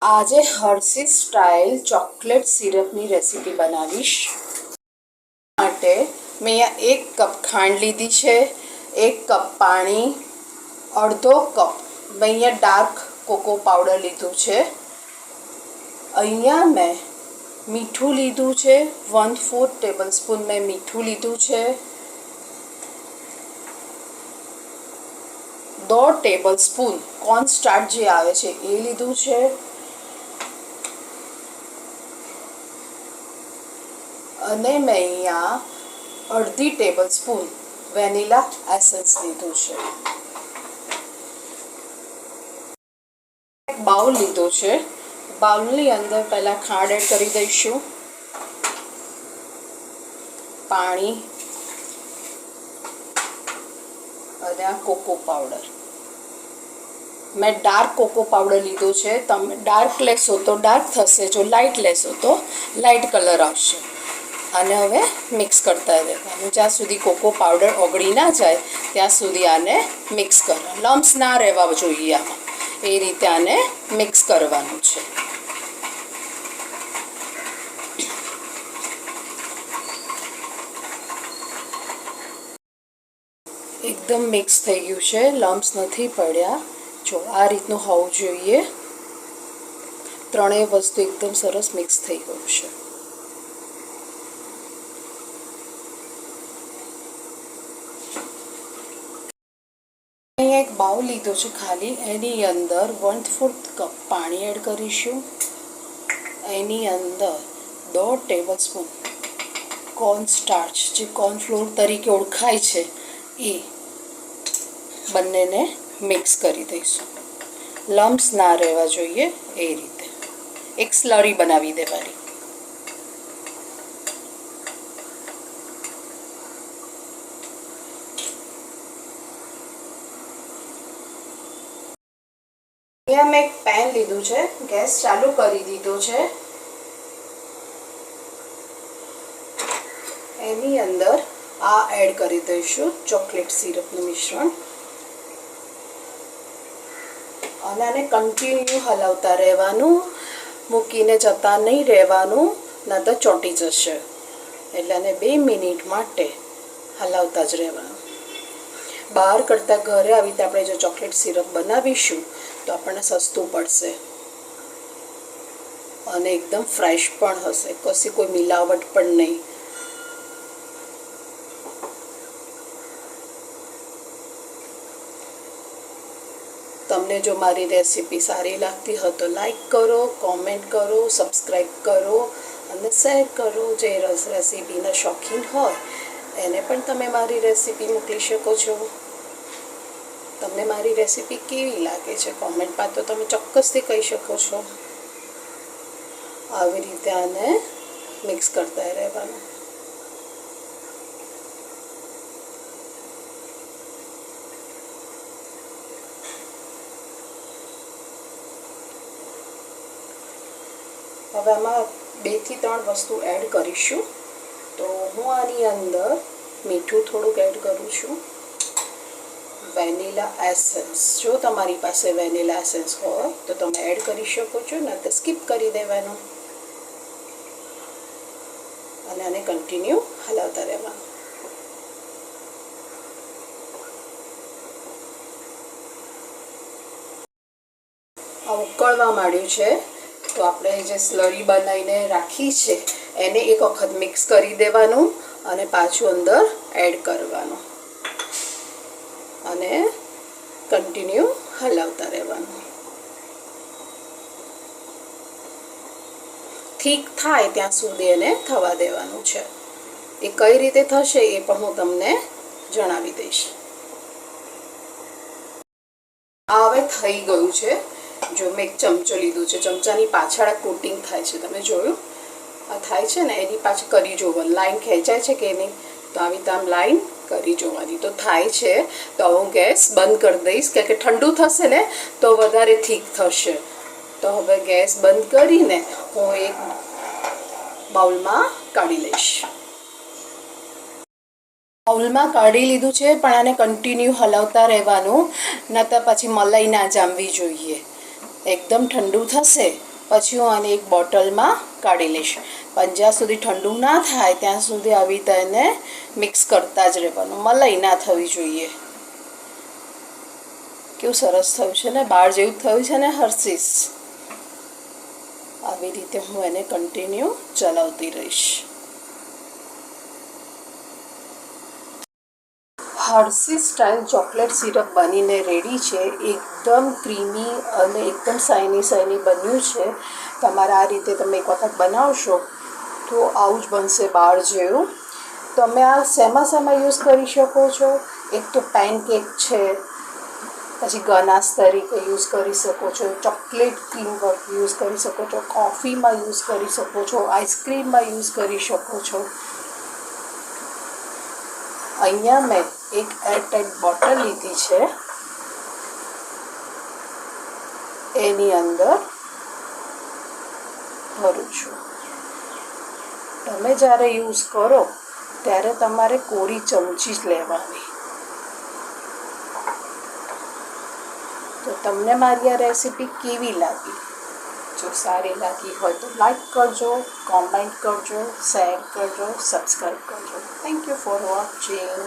આજે હર્શીઝ style chocolate સિરપની recipe બનાવીશ. માટે મેં અહીંયા 1 કપ ખાંડ લીધી છે, 1 કપ પાણી, અડધો કપ મેં અહીંયા ડાર્ક કોકો પાવડર લીધું છે. અહીંયા મેં મીઠું લીધું છે, 1/4 ટેબલ સ્પૂન મેં મીઠું લીધું છે, 2 ટેબલ સ્પૂન કોર્નસ્ટાર્ચ જે આવે છે એ લીધું છે, અને મેં અહીંયા અડધી ટેબલ સ્પૂન વેનીલા એસેન્સ લીધું છે. એક બાઉલ લીધો છે. બાઉલની અંદર પહેલાં ખાંડ એડ કરી દઈશું, પાણી અને આ કોકો પાવડર. મેં ડાર્ક કોકો પાવડર લીધો છે. તમે ડાર્ક લેશો તો ડાર્ક થશે, જો લાઇટ લેશો તો લાઇટ કલર આવશે. અને હવે મિક્સ કરતા રહેવાનું જ્યાં સુધી કોકો પાવડર ઓગળી ના જાય ત્યાં સુધી આને મિક્સ કરવાનું. લમ્સ ના રહેવા જોઈએ આમાં, એ રીતે આને મિક્સ કરવાનું છે. એકદમ મિક્સ થઈ ગયું છે, લમ્સ નથી પડ્યા. જો આ રીતનું હોવું જોઈએ. ત્રણેય વસ્તુ એકદમ સરસ મિક્સ થઈ ગયું છે. અહીંયા એક બાઉલ લીધો છે ખાલી, એની અંદર 1/4 કપ પાણી એડ કરીશું. એની અંદર 2 ટેબલ સ્પૂન કોર્નસ્ટાર્ચ જે કોર્નફ્લોર તરીકે ઓળખાય છે એ બંનેને મિક્સ કરી દઈશું. લમ્સ ના રહેવા જોઈએ એ રીતે એક સ્લરી બનાવી દેવાની. અહીંયા મેં એક પેન લીધું છે, ગેસ ચાલુ કરી દીધો છે. એની અંદર આ એડ કરી દઈશું ચોકલેટ સિરપનું મિશ્રણ, અને આને કન્ટિન્યુ હલાવતા રહેવાનું, મૂકીને જતા નહીં રહેવાનું, ના તો ચોંટી જશે. એટલે આને 2 મિનિટ માટે હલાવતા જ રહેવાનું. બહાર કરતાં ઘરે આવી રીતે આપણે જો ચોકલેટ સિરપ બનાવીશું તો આપણને સસ્તું પડશે અને એકદમ ફ્રેશ પણ હશે, કશી કોઈ મિલાવટ પણ નહીં. તમને જો મારી રેસીપી સારી લાગતી હોય તો લાઈક કરો, કોમેન્ટ કરો, સબસ્ક્રાઈબ કરો અને શેર કરો. જે રેસીપીના શોખીન હોય એને પણ તમે મારી રેસીપી મોકલી શકો છો. તમને મારી રેસીપી કેવી લાગે છે કોમેન્ટમાં તો તમે ચોક્કસથી કહી શકો છો. આવી રીતે આને મિક્સ કરતા રહેવાનું. હવે આમાં 2 થી 3 વસ્તુ એડ કરીશું. તો હું આની અંદર મીઠું થોડુંક એડ કરું છું, વેનીલા એસેન્સ. જો તમારી પાસે વેનીલા એસેન્સ હોય તો તમે એડ કરી શકો છો, ન તો સ્કીપ કરી દેવાનું. અને આને કન્ટિન્યુ હલાવતા રહેવાનું. આ ઉકળવા માંડ્યું છે તો આપણે જે સ્લરી બનાવીને રાખી છે એને એક વખત મિક્સ કરી દેવાનું અને પાછું અંદર એડ કરવાનું અને કન્ટિન્યુ હલાવતા રહેવાનું. ઠીક થાય ત્યાં સુધી એને થવા દેવાનું છે. એ કઈ રીતે થશે એ પણ હું તમને જણાવી દઈશ. આ હવે થઈ ગયું છે. જો મેં એક ચમચો લીધું છે, ચમચાની પાછળ કોટિંગ થાય છે, તમે જોયું આ થાય છે ને, એની પાછળ કરી જોવાનું લાઈન ખેંચાય છે કે નહીં. તો આવી રીતે આમ લાઈન કરી જોવાની તો થાય છે. તો હું ગેસ બંધ કરી દઈશ, કે ઠંડુ થશે ને તો વધારે થીક થશે. તો હવે ગેસ બંધ કરીને હું એક બાઉલમાં કાઢી લઈશ. બાઉલમાં કાઢી લીધું છે, પણ આને કન્ટિન્યુ હલાવતા રહેવાનું, ન તો પછી મલાઈ ના જામવી જોઈએ. એકદમ ઠંડુ થશે પછી હું આને એક બોટલમાં કાઢી લઈશ. પણ જ્યાં સુધી ઠંડુ ના થાય ત્યાં સુધી આવી રીતે એને મિક્સ કરતા જ રહેવાનું. મલાઈ ના થવી જોઈએ. કેવું સરસ થયું છે ને, બહાર જેવું થયું છે ને હર્ષિસ. આવી રીતે હું એને કન્ટિન્યુ ચલાવતી રહીશ. હર્ષિસ સ્ટાઇલ ચોકલેટ સિરપ બનીને રેડી છે. એકદમ ક્રીમી અને એકદમ શાઇની બન્યું છે. તમારે આ રીતે તમે એક વખત બનાવશો તો આવું જ બનશે બહાર જેવું. તમે આ શેમાં યુઝ કરી શકો છો? એક તો પેનકેક છે, પછી ગનાશ તરીકે યુઝ કરી શકો છો, ચોકલેટ ક્રીમ યુઝ કરી શકો છો, કોફીમાં યુઝ કરી શકો છો, આઈસ્ક્રીમમાં યુઝ કરી શકો છો. અહીંયા મેં એક એરટાઇટ બોટલ લીધી છે. એની અંદર ભરું છું. તમે જ્યારે યુઝ કરો ત્યારે તમારે કોરી ચમચી જ લેવાની. તો તમને મારી આ રેસીપી કેવી લાગી? જો સારી લાગી હોય તો લાઈક કરજો, કોમેન્ટ કરજો, શેર કરજો, સબસ્ક્રાઈબ કરજો. Thank you for watching.